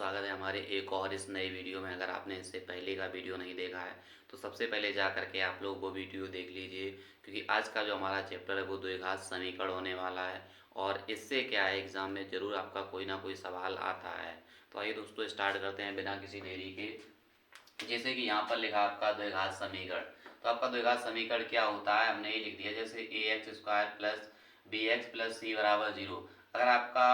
स्वागत है हमारे एक और इस नए वीडियो में। अगर आपने इससे पहले का वीडियो नहीं देखा है तो सबसे पहले जा करके आप लोग वो वीडियो देख लीजिए, क्योंकि आज का जो हमारा चैप्टर है वो द्विघात समीकरण होने वाला है। और इससे क्या है, एग्ज़ाम में ज़रूर आपका कोई ना कोई सवाल आता है। तो आइए दोस्तों स्टार्ट करते हैं बिना किसी देरी के। जैसे कि यहाँ पर लिखा आपका द्विघात समीकरण। तो आपका द्विघात समीकरण क्या होता है, हमने ये लिख दिया जैसे a x square plus b x plus c बराबर जीरो। अगर आपका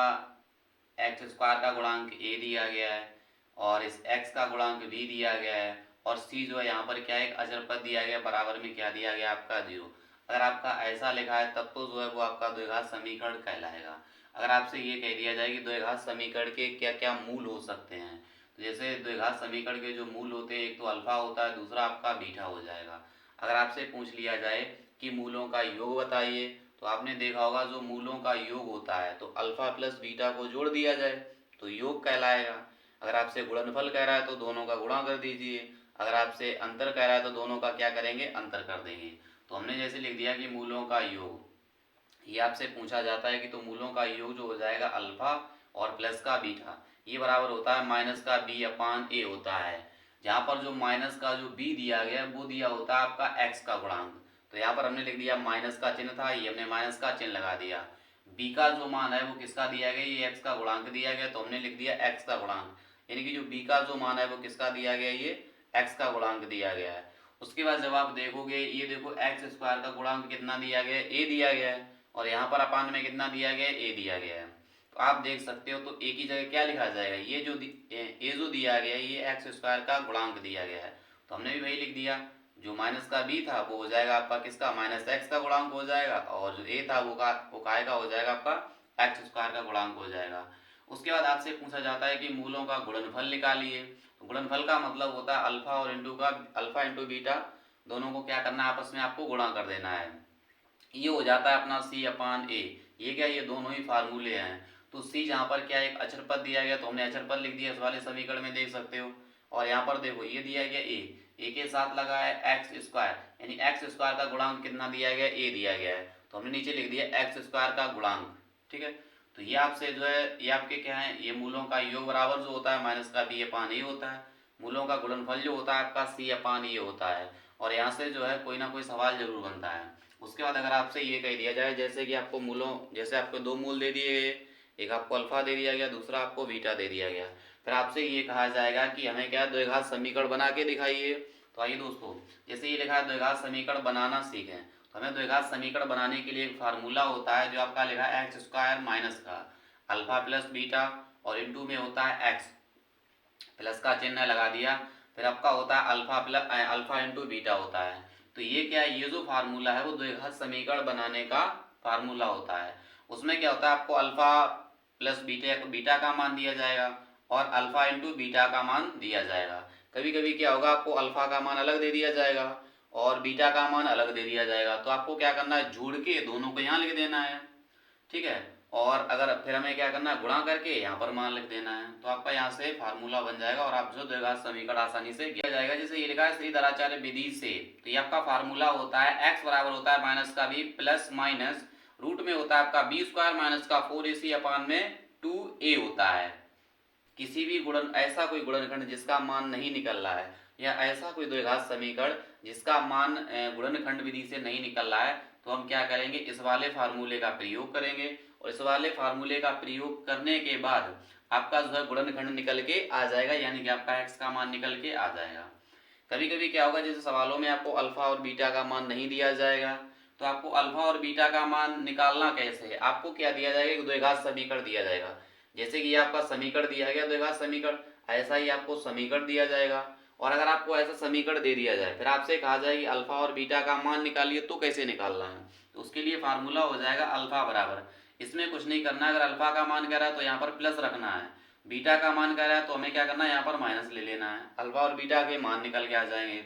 एक्स स्क्वायर का गुणांक ए दिया गया है और इस एक्स का गुणांक बी दिया गया है और सी जो है यहाँ पर क्या है, एक अचर पद दिया गया, बराबर में क्या दिया गया आपका जीरो। अगर आपका ऐसा लिखा है तब तो जो है वो आपका द्विघात समीकरण कहलाएगा। अगर आपसे ये कह दिया जाए कि द्विघात समीकरण के क्या क्या मूल हो सकते हैं, तो जैसे द्विघात समीकरण के जो मूल होते हैं, एक तो अल्फा होता है, दूसरा आपका बीटा हो जाएगा। अगर आपसे पूछ लिया जाए कि मूलों का योग बताइए, तो आपने देखा होगा जो मूलों का योग होता है तो अल्फा प्लस बीटा को जोड़ दिया जाए तो योग कहलाएगा। अगर आपसे गुणनफल कह रहा है तो दोनों का गुणा कर दीजिए। अगर आपसे अंतर कह रहा है तो दोनों का क्या करेंगे, अंतर कर देंगे। तो हमने जैसे लिख दिया कि मूलों का योग, ये आपसे पूछा जाता है कि तो मूलों का योग जो हो जाएगा अल्फा और प्लस का बीटा, ये बराबर होता है माइनस का बी अपान ए होता है। जहाँ पर जो माइनस का जो बी दिया गया वो दिया होता है आपका एक्स का गुणांक। तो यहाँ पर हमने लिख दिया माइनस का चिन्ह था, ये हमने माइनस का चिन्ह लगा दिया। बी का जो मान है वो किसका दिया गया, ये एक्स का गुणांक दिया गया, तो हमने लिख दिया एक्स का गुणांक। यानी कि जो बी का जो मान है वो किसका दिया गया, ये एक्स का गुणांक दिया गया है। उसके बाद जब आप देखोगे, ये देखो एक्स स्क्वायर का गुणांक कितना दिया गया है, ए दिया गया है, और यहाँ पर अपान में कितना दिया गया है, ए दिया गया है। तो आप देख सकते हो तो ए की जगह क्या लिखा जाएगा, ये जो ए जो दिया गया है ये एक्स स्क्वायर का गुणांक दिया गया है, तो हमने भी वही लिख दिया। जो माइनस का बी था वो हो जाएगा आपका किसका, माइनस एक्स का गुणांक हो जाएगा, और जो ए था वो काय का हो जाएगा, आपका एक्स स्क्वायर का गुणांक हो जाएगा। उसके बाद आपसे पूछा जाता है कि मूलों का गुणनफल निकालिए। तो गुणनफल का मतलब होता है अल्फा और इंटू का, अल्फा इंटू बीटा दोनों को क्या करना है, आपस में आपको गुणा कर देना है। ये हो जाता है अपना सी अपान ए। ये क्या, ये दोनों ही फार्मूले हैं। तो सी जहाँ पर क्या एक अचर पद दिया गया तो हमने अचर पद लिख दिया, इस वाले समीकरण में देख सकते हो। और यहाँ पर देखो ये दिया गया ए के साथ लगा है एक्स स्क्वायर, यानी एक्स स्क्वायर का गुणांक कितना दिया गया, ए दिया गया है, तो हमने नीचे लिख दिया एक्स स्क्वायर का गुणांक। ठीक है, तो ये आपसे जो है ये आपके क्या है, ये मूलों का योग बराबर जो होता है माइनस का बी अपान ए होता है। मूलों का गुणनफल जो होता है आपका सी अपान ए होता है। और यहाँ से जो है कोई ना कोई सवाल जरूर बनता है। उसके बाद अगर आपसे ये कह दिया जाए जैसे कि आपको मूलों, जैसे आपको दो मूल दे दिए गए, एक आपको अल्फा दे दिया गया, दूसरा आपको बीटा दे दिया गया, फिर आपसे ये कहा जाएगा कि हमें क्या द्विघात समीकरण बना के दिखाइए। तो आइए दोस्तों, जैसे ये लिखा है द्विघात समीकरण बनाना सीखें, तो हमें द्विघात समीकरण बनाने के लिए एक फार्मूला होता है जो आपका लिखा है एक्स स्क्वायर माइनस का अल्फा प्लस बीटा, और इंटू में होता है एक्स, प्लस का चिन्ह लगा दिया, फिर आपका होता है alpha plus alpha into beta होता है। तो ये क्या है, ये जो फार्मूला है वो द्विघात समीकरण बनाने का फार्मूला होता है। उसमें क्या होता है, आपको अल्फा प्लस बीटा बीटा का मान दिया जाएगा और अल्फा इंटू बीटा का मान दिया जाएगा। कभी कभी क्या होगा, आपको अल्फा का मान अलग दे दिया जाएगा और बीटा का मान अलग दे दिया जाएगा, तो आपको क्या करना है, जोड़ के दोनों को यहाँ लिख देना है। ठीक है, और अगर फिर हमें क्या करना है, गुणा करके यहाँ पर मान लिख देना है, तो आपका यहाँ से फार्मूला बन जाएगा और आप जो द्विघात समीकरण आसानी से किया जाएगा। जैसे ये लिखा है श्रीधराचार्य विधि से, तो ये आपका फार्मूला होता है एक्स बराबर होता है माइनस का बी प्लस माइनस रूट में होता है आपका बी स्क्वायर माइनस का फोर ए सी अपान में टू ए होता है। किसी भी गुणन, ऐसा कोई गुणनखंड जिसका मान नहीं निकल रहा है, या ऐसा कोई द्विघात समीकरण जिसका मान गुणनखंड विधि से नहीं निकल रहा है, तो हम क्या करेंगे, इस वाले फार्मूले का प्रयोग करेंगे। और इस वाले फार्मूले का प्रयोग करने के बाद आपका जो है गुणनखंड निकल के आ जाएगा, यानी कि आपका एक्स का मान निकल के आ जाएगा। कभी कभी क्या होगा, जैसे सवालों में आपको अल्फा और बीटा का मान नहीं दिया जाएगा, तो आपको अल्फा और बीटा का मान निकालना कैसे है, आपको क्या दिया जाएगा, एक द्विघात समीकरण दिया जाएगा। जैसे कि आपका समीकरण दिया गया द्विघात समीकरण, ऐसा ही आपको समीकरण दिया जाएगा। और अगर आपको ऐसा समीकरण दे दिया जाए, फिर आपसे कहा जाए कि अल्फा और बीटा का मान निकालिए, तो कैसे निकालना है, तो उसके लिए फार्मूला हो जाएगा अल्फा बराबर, इसमें कुछ नहीं करना है, अगर अल्फा का मान कह रहा है तो यहाँ पर प्लस रखना है, बीटा का मान कह रहा है तो हमें क्या करना है, यहाँ पर माइनस ले लेना है, अल्फा और बीटा के मान निकल के आ जाएंगे।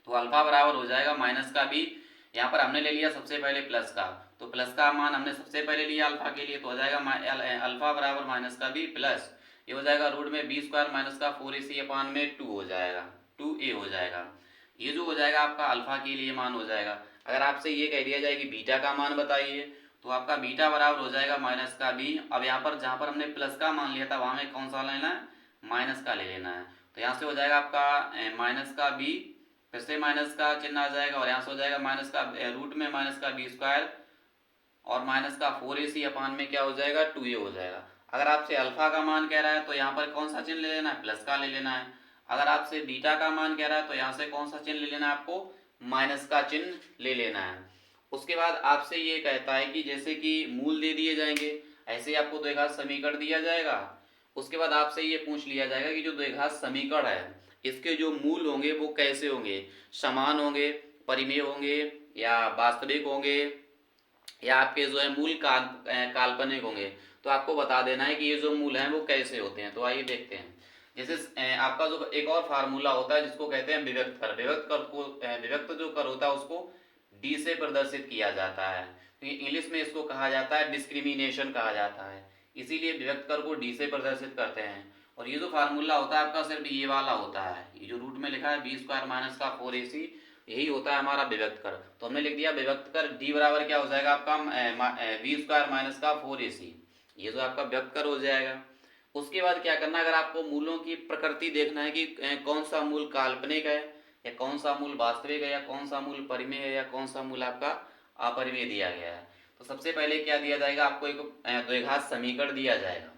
तो अल्फा बराबर हो जाएगा माइनस का बी, यहाँ पर हमने ले लिया सबसे पहले प्लस का, तो प्लस का मान हमने सबसे पहले लिया अल्फा के लिए, तो हो जाएगा अल्फा बराबर माइनस का बी प्लस, ये हो जाएगा रूट में बी स्क्वायर माइनस का फोर ए सी अपान में टू हो जाएगा, टू ए हो जाएगा। ये जो हो जाएगा आपका अल्फा के लिए मान हो जाएगा। अगर आपसे ये कह दिया जाए कि बीटा का मान बताइए, तो आपका बीटा बराबर हो जाएगा माइनस का बी। अब यहाँ पर जहाँ पर हमने प्लस का मान लिया था वहाँ में कौन सा लेना है, माइनस का ले लेना है। तो यहाँ से हो जाएगा आपका माइनस का बी, फिर से माइनस का चिन्ह आ जाएगा और यहाँ से हो जाएगा माइनस का रूट में माइनस का बी स्क्वायर और माइनस का 4ac अपान में क्या हो जाएगा 2a हो जाएगा। अगर आपसे अल्फा का मान कह रहा है तो यहाँ पर कौन सा चिन्ह ले लेना है, प्लस का ले लेना है। अगर आपसे बीटा का मान कह रहा है तो यहाँ से कौन सा चिन्ह ले लेना है, आपको माइनस का चिन्ह ले लेना है। उसके बाद आपसे ये कहता है कि जैसे कि मूल दे दिए जाएंगे, ऐसे ही आपको द्विघात समीकरण दिया जाएगा। उसके बाद आपसे ये पूछ लिया जाएगा कि जो द्विघात समीकरण है इसके जो मूल होंगे वो कैसे होंगे, समान होंगे, परिमेय होंगे या वास्तविक होंगे या आपके जो है मूल काल्पनिक होंगे। तो आपको बता देना है कि ये जो मूल हैं वो कैसे होते हैं। तो आइए देखते हैं। जैसे आपका जो एक और फार्मूला होता है जिसको कहते हैं विभक्त कर। विभक्त कर को विभक्त जो कर होता है उसको डी से प्रदर्शित किया जाता है, क्योंकि इंग्लिश में इसको कहा जाता है डिस्क्रिमिनेशन कहा जाता है, इसीलिए विभक्त कर को डी से प्रदर्शित करते हैं। और ये जो फार्मूला होता है आपका सिर्फ ये वाला होता है, ये जो रूट में लिखा है बी स्क्वायर माइनस का 4ac, यही होता है हमारा विभक्त कर। तो हमने लिख दिया विभक्त कर डी बराबर क्या हो जाएगा आपका बी स्क्वायर माइनस का 4ac, ये जो आपका विभक्त कर हो जाएगा। उसके बाद क्या करना, अगर आपको मूलों की प्रकृति देखना है कि कौन सा मूल काल्पनिक है या कौन सा मूल वास्तविक है या कौन सा मूल परिमेय है या कौन सा मूल आपका अपरिमेय दिया गया है, तो सबसे पहले क्या दिया जाएगा, आपको एक द्विघात समीकरण दिया जाएगा।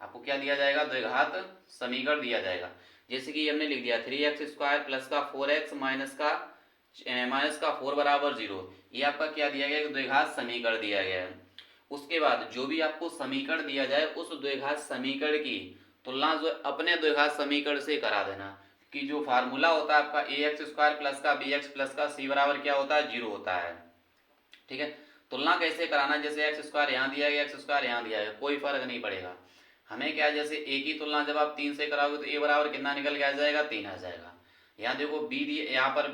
आपको क्या दिया जाएगा, द्विघात समीकरण दिया जाएगा। जैसे कि हमने लिख दिया 3x स्क्वायर प्लस का 4x माइनस का 4 बराबर 0, ये आपका क्या दिया गया, द्विघात समीकरण दिया गया है। उसके बाद जो भी आपको समीकरण दिया जाए उस द्विघात समीकरण की तुलना जो अपने द्विघात समीकरण से करा देना, कि जो फार्मूला होता है आपका ax स्क्वायर प्लस का bx प्लस का c बराबर क्या होता है 0 होता है। ठीक है, तुलना कैसे कराना, जैसे एक्स स्क्वायर यहाँ दिया गया, एक्स स्क्वायर यहाँ दिया गया, कोई फर्क नहीं पड़ेगा। हमें क्या है, जैसे ए की तुलना जब आप 3 से कराओगे तो ए बराबर कितना निकल के आ जाएगा 3 आ जाएगा। यहाँ देखो बी दिए, यहाँ पर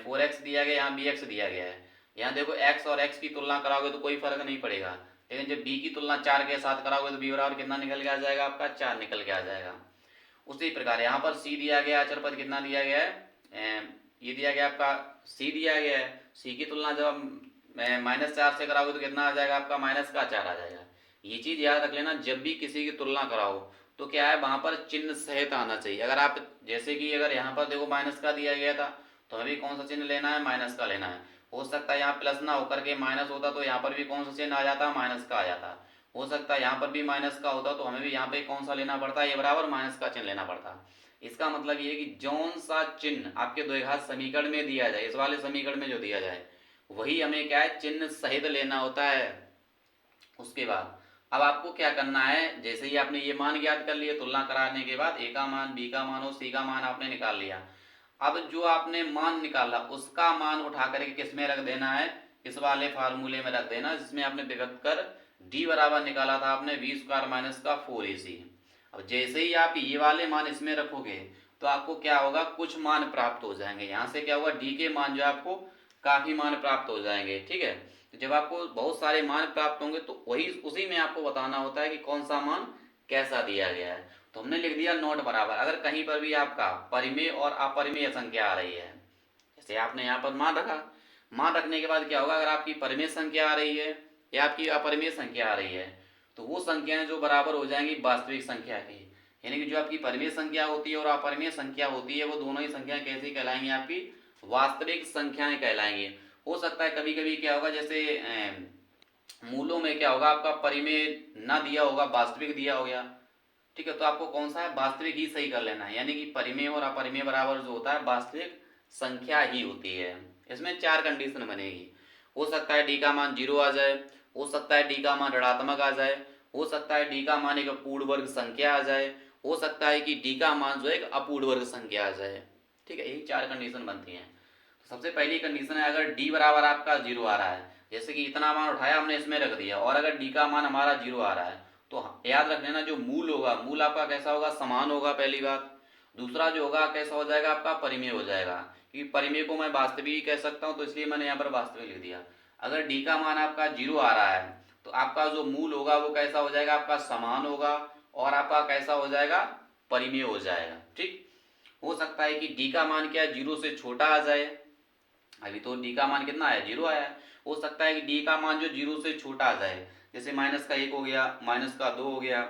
4x दिया गया, यहाँ bx दिया गया है। यहाँ देखो x और x की तुलना कराओगे तो कोई फर्क नहीं पड़ेगा, लेकिन जब b की तुलना 4 के साथ कराओगे तो b बराबर कितना निकल के आ जाएगा, आपका 4 निकल के आ जाएगा। उसी प्रकार यहाँ पर c दिया गया, अचर पद कितना दिया गया है, ये दिया गया आपका c दिया गया है, c की तुलना जब -4 से कराओगे तो कितना आ जाएगा आपका -4 आ जाएगा। ये चीज याद रख लेना, जब भी किसी की तुलना कराओ तो क्या है वहां पर चिन्ह सहित आना चाहिए। अगर आप जैसे कि अगर यहाँ पर देखो माइनस का दिया गया था तो हमें भी कौन सा चिन्ह लेना है, माइनस का लेना है। हो सकता है यहाँ प्लस ना होकर के माइनस होता तो यहाँ पर भी कौन सा चिन्ह आ जाता, माइनस का आ जाता। हो सकता है यहाँ पर भी माइनस का होता तो हमें भी यहाँ पे कौन सा लेना पड़ता, ये बराबर माइनस का चिन्ह लेना पड़ता। इसका मतलब ये है कि जौन सा चिन्ह आपके द्विघात समीकरण में दिया जाए, इस वाले समीकरण में जो दिया जाए वही हमें क्या है चिन्ह सहित लेना होता है। उसके बाद अब आपको क्या करना है, जैसे ही आपने ये मान ज्ञात कर लिए, तुलना कराने के बाद ए का मान, बी का मान और सी का मान आपने निकाल लिया। अब जो आपने मान निकाला उसका मान उठा करके किस में रख देना है, इस वाले फार्मूले में रख देना जिसमें आपने विभक्त कर डी बराबर निकाला था आपने बी स्क्वायर माइनस का 4ac। अब जैसे ही आप ये वाले मान इसमें रखोगे तो आपको क्या होगा, कुछ मान प्राप्त हो जाएंगे। यहाँ से क्या होगा, डी के मान जो आपको काफी मान प्राप्त हो जाएंगे। ठीक है, तो जब आपको बहुत सारे मान प्राप्त होंगे तो वही उसी में आपको बताना होता है कि कौन सा मान कैसा दिया गया है। तो हमने लिख दिया नोट बराबर, अगर कहीं पर भी आपका परिमेय और अपरिमेय संख्या आ रही है, जैसे आपने यहाँ पर मान रखा, मान रखने के बाद क्या होगा, अगर आपकी परिमेय संख्या आ रही है या आपकी अपरिमेय संख्या आ रही है तो वो संख्याएं जो बराबर हो जाएंगी वास्तविक संख्या की, यानी कि जो आपकी परिमेय संख्या होती है और अपरिमेय संख्या होती है वो दोनों ही संख्याएं कैसी कहलाएंगी, आपकी वास्तविक संख्याएं कहलाएंगी। हो सकता है कभी कभी क्या होगा, जैसे मूलों में क्या होगा आपका परिमेय ना दिया होगा, वास्तविक दिया हो गया। ठीक है, तो आपको कौन सा है, वास्तविक ही सही कर लेना है, यानी कि परिमेय और अपरिमेय बराबर जो होता है वास्तविक संख्या ही होती है। इसमें 4 कंडीशन बनेगी। हो सकता है डी का मान 0 आ जाए, हो सकता है डी का मान ऋणात्मक आ जाए, हो सकता है डी का मान एक पूर्ण वर्ग संख्या आ जाए, हो सकता है कि डी का मान जो एक अपूर्ण वर्ग संख्या आ जाए। ठीक है, यही 4 कंडीशन बनती हैं। तो सबसे पहली कंडीशन है, अगर डी बराबर आपका 0 आ रहा है, जैसे कि इतना मान उठाया हमने इसमें रख दिया, और अगर डी का मान हमारा 0 आ रहा है तो याद रख लेना जो मूल होगा, मूल आपका कैसा होगा, समान होगा पहली बात। दूसरा जो होगा कैसा हो जाएगा, आपका परिमेय हो जाएगा, क्योंकि परिमेय को मैं वास्तविक ही कह सकता हूं तो इसलिए मैंने यहाँ पर वास्तविक लिख दिया। अगर डी का मान आपका 0 आ रहा है तो आपका जो मूल होगा वो कैसा हो जाएगा, आपका समान होगा और आपका कैसा हो जाएगा, परिमेय हो जाएगा। ठीक, हो सकता है कि डी का मान क्या है, 0 से छोटा आ जाए। अभी तो डी का मान कितना आया, 0 आया है। हो सकता है कि डी का मान जो 0 से छोटा आ जाए, जैसे -1 हो गया, -2 हो गया,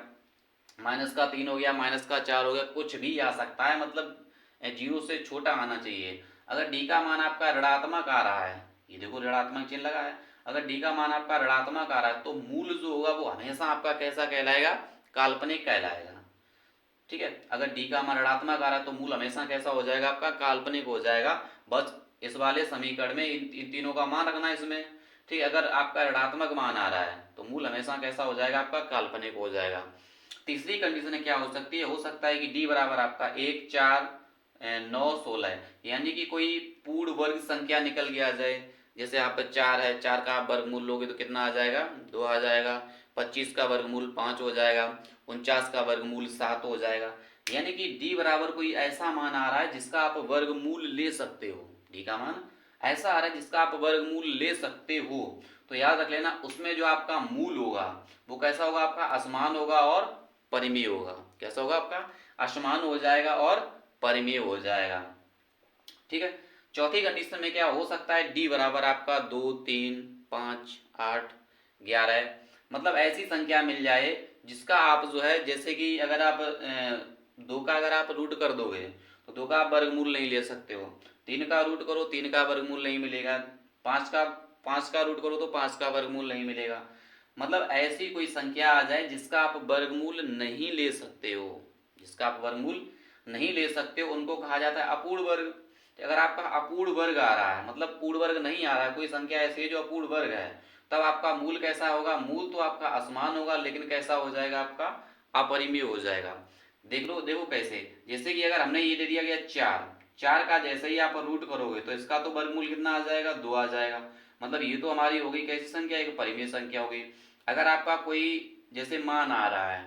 माइनस का 3 हो गया, माइनस का 4 हो गया, कुछ भी आ सकता है, मतलब 0 से छोटा आना चाहिए। अगर डी का मान आपका ऋणात्मक आ रहा है, ये देखो ऋणात्मक चिन्ह लगा है, अगर डी का मान आपका ऋणात्मक आ रहा है तो मूल जो होगा वो हमेशा आपका कैसा कहलाएगा, काल्पनिक कहलाएगा। ठीक है, अगर डी का मान ऋणात्मक आ रहा है तो मूल हमेशा कैसा हो जाएगा, आपका काल्पनिक हो जाएगा। बस इस वाले समीकरण में इन तीनों का मान रखना है इसमें। ठीक है, अगर आपका ऋणात्मक मान आ रहा है तो मूल हमेशा कैसा हो जाएगा, आपका काल्पनिक हो जाएगा। तीसरी कंडीशन क्या हो सकती है, हो सकता है कि डी बराबर आपका 1, 4, 9, 16, यानी कि कोई पूर्ण वर्ग संख्या निकल के आ जाए। जैसे आप 4 है, 4 का आप वर्गमूल लोगे तो कितना आ जाएगा, 2 आ जाएगा। 25 का वर्गमूल 5 हो जाएगा। 49 का वर्गमूल 7 हो जाएगा। यानी कि डी बराबर कोई ऐसा मान आ रहा है जिसका आप वर्गमूल ले सकते हो। डी का मान ऐसा आ रहा है जिसका आप वर्गमूल ले सकते हो, तो याद रख लेना उसमें जो आपका मूल होगा वो कैसा होगा, आपका असमान होगा और परिमेय होगा। कैसा होगा, आपका असमान हो जाएगा और परिमेय हो जाएगा। ठीक है, चौथी कंडीशन में क्या हो सकता है, डी बराबर आपका 2, 3, 5, 8, 11, मतलब ऐसी संख्या मिल जाए जिसका आप जो है, जैसे कि अगर आप 2 का अगर आप रूट कर दोगे तो 2 का आप वर्गमूल नहीं ले सकते हो। 3 का रूट करो, 3 का वर्गमूल नहीं मिलेगा। 5 का रूट करो तो 5 का वर्गमूल नहीं मिलेगा। मतलब ऐसी कोई संख्या आ जाए जिसका आप वर्गमूल नहीं ले सकते हो, जिसका आप वर्गमूल नहीं ले सकते हो, उनको कहा जाता है अपूर्ण वर्ग। अगर आपका अपूर्ण वर्ग आ रहा है, मतलब पूर्ण वर्ग नहीं आ रहा है, कोई संख्या ऐसी है जो अपूर्ण वर्ग है, तब आपका मूल कैसा होगा, मूल तो आपका असमान होगा लेकिन कैसा हो जाएगा, आपका अपरिमेय हो जाएगा। देख लो, देखो कैसे, जैसे कि अगर हमने ये दे दिया गया 4, 4 का जैसे ही आप रूट करोगे तो इसका तो वर्गमूल कितना आ जाएगा, 2 आ जाएगा। मतलब ये तो हमारी हो गई कैसी संख्या, एक परिमेय संख्या हो गई। अगर आपका कोई जैसे मान आ रहा है,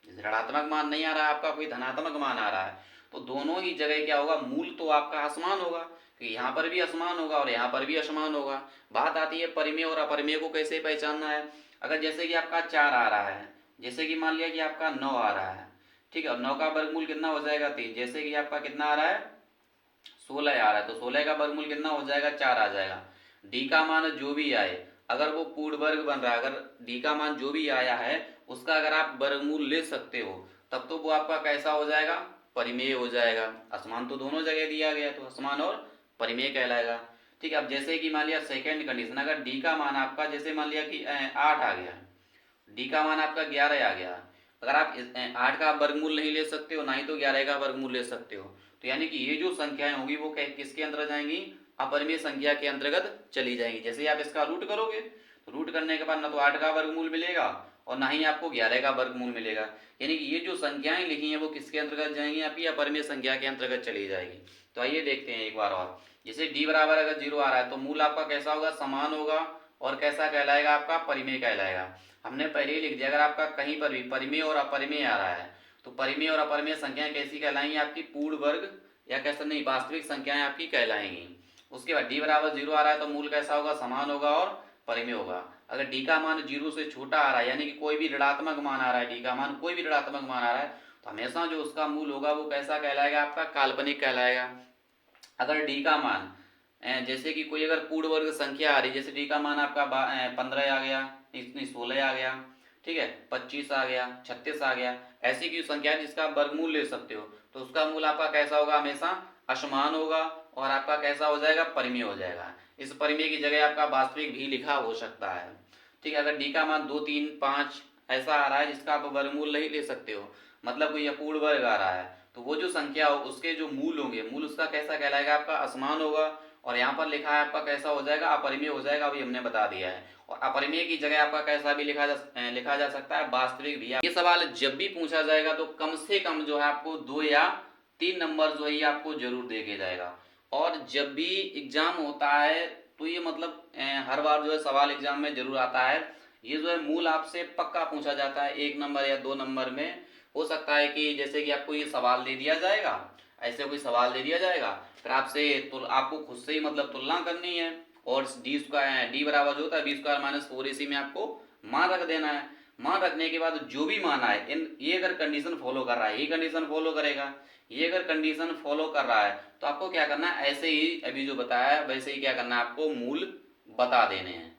जैसे ऋणात्मक मान नहीं आ रहा है, आपका कोई धनात्मक मान आ रहा है, तो दोनों ही जगह क्या होगा, मूल तो आपका असमान होगा, कि यहाँ पर भी असमान होगा और यहाँ पर भी असमान होगा। बात आती है परिमेय और अपरिमेय को कैसे पहचानना है। अगर जैसे कि आपका 4 आ रहा है, जैसे कि मान लिया कि आपका 9 आ रहा है, ठीक है, और 9 का वर्गमूल कितना हो जाएगा, 3, जैसे कि आपका कितना आ रहा है, 16 आ रहा है, तो 16 का वर्गमूल कितना हो जाएगा, 4 आ जाएगा। डी का मान जो भी आए, अगर वो पूर्ण वर्ग बन रहा है, अगर डी का मान जो भी आया है उसका अगर आप वर्गमूल ले सकते हो, तब तो वो आपका कैसा हो जाएगा, परिमेय हो जाएगा। असमान तो दोनों जगह दिया गया तो असमान और परिमेय कहलाएगा। ठीक है, अब जैसे कि मान लिया सेकेंड कंडीशन, अगर डी का मान आपका जैसे मान लिया कि 8 आ गया, डी का मान आपका 11 आ गया, अगर आप 8 का वर्गमूल नहीं ले सकते हो, ना ही तो 11 का वर्गमूल ले सकते हो, तो यानी कि ये जो संख्याएं होंगी वो किसके अंतर्गत जाएंगी, अपरिमेय संख्या के अंतर्गत चली जाएंगी। जैसे आप इसका रूट करोगे तो रूट करने के बाद ना तो 8 का वर्गमूल मिलेगा और ना ही आपको 11 का वर्गमूल मिलेगा। यानी कि ये जो संख्याएं लिखी हैं वो किसके अंतर्गत जाएंगी, आपकी अपरिमेय संख्या के अंतर्गत चली जाएगी। तो आइए देखते हैं एक बार और। जैसे डी बराबर अगर 0 आ रहा है तो मूल आपका कैसा होगा, समान होगा और कैसा कहलाएगा, आपका परिमेय कहलाएगा। हमने पहले ही लिख दिया, अगर आपका कहीं पर भी परिमेय और अपरिमेय आ रहा है तो परिमेय और अपरिमेय संख्याएं कैसी कहलाएंगी, आपकी पूर्ण वर्ग या कैसे नहीं, वास्तविक संख्याएं आपकी कहलाएंगी। उसके बाद डी बराबर 0 आ रहा है तो मूल कैसा होगा, समान होगा और परिमेय होगा। अगर डी का मान 0 से छोटा आ रहा है, यानी कि कोई भी ऋणात्मक मान आ रहा है, डी का मान कोई भी ऋणात्मक मान आ रहा है, तो हमेशा जो उसका मूल होगा वो कैसा कहलाएगा, आपका काल्पनिक कहलाएगा। अगर डी का मान जैसे कि कोई अगर पूर्ण वर्ग संख्या आ रही, जैसे डी का मान आपका 15 आ गया, नहीं 16 आ गया, ठीक है, 25 आ गया, 36 आ गया, ऐसी की संख्या है जिसका आप वर्गमूल ले सकते हो, तो उसका मूल आपका कैसा होगा, हमेशा असमान होगा और आपका कैसा हो जाएगा, परिमेय हो जाएगा। इस परिमेय की जगह आपका वास्तविक भी लिखा हो सकता है। ठीक है, अगर डी का मान 2, 3, 5 ऐसा आ रहा है जिसका आप वर्गमूल नहीं ले सकते हो, मतलब कोई अपूर्ण वर्ग आ रहा है, तो वो जो संख्या हो उसके जो मूल होंगे, मूल उसका कैसा कहलाएगा, आपका असमान होगा और यहाँ पर लिखा है आपका कैसा हो जाएगा, अपरिमेय हो जाएगा, अभी हमने बता दिया है। और अपरिमेय की जगह आपका कैसा भी लिखा जा सकता है, वास्तविक भी। ये सवाल जब भी पूछा जाएगा तो कम से कम जो है आपको 2 या 3 नंबर जो है ये आपको जरूर दे के जाएगा। और जब भी एग्जाम होता है तो ये मतलब हर बार जो है सवाल एग्जाम में जरूर आता है। ये जो है मूल आपसे पक्का पूछा जाता है, 1 नंबर या 2 नंबर में। हो सकता है कि जैसे कि आपको ये सवाल दे दिया जाएगा, ऐसे कोई सवाल दे दिया जाएगा, फिर आपसे आपको खुद से ही मतलब तुलना करनी है और डी बराबर जो होता है b² - 4 इसी में आपको मान रख देना है। मान रखने के बाद जो भी मान आए, ये अगर कंडीशन फॉलो कर रहा है, ये कंडीशन फॉलो करेगा, ये अगर कंडीशन फॉलो कर रहा है तो आपको क्या करना है, ऐसे ही अभी जो बताया है वैसे ही क्या करना है, आपको मूल बता देने हैं।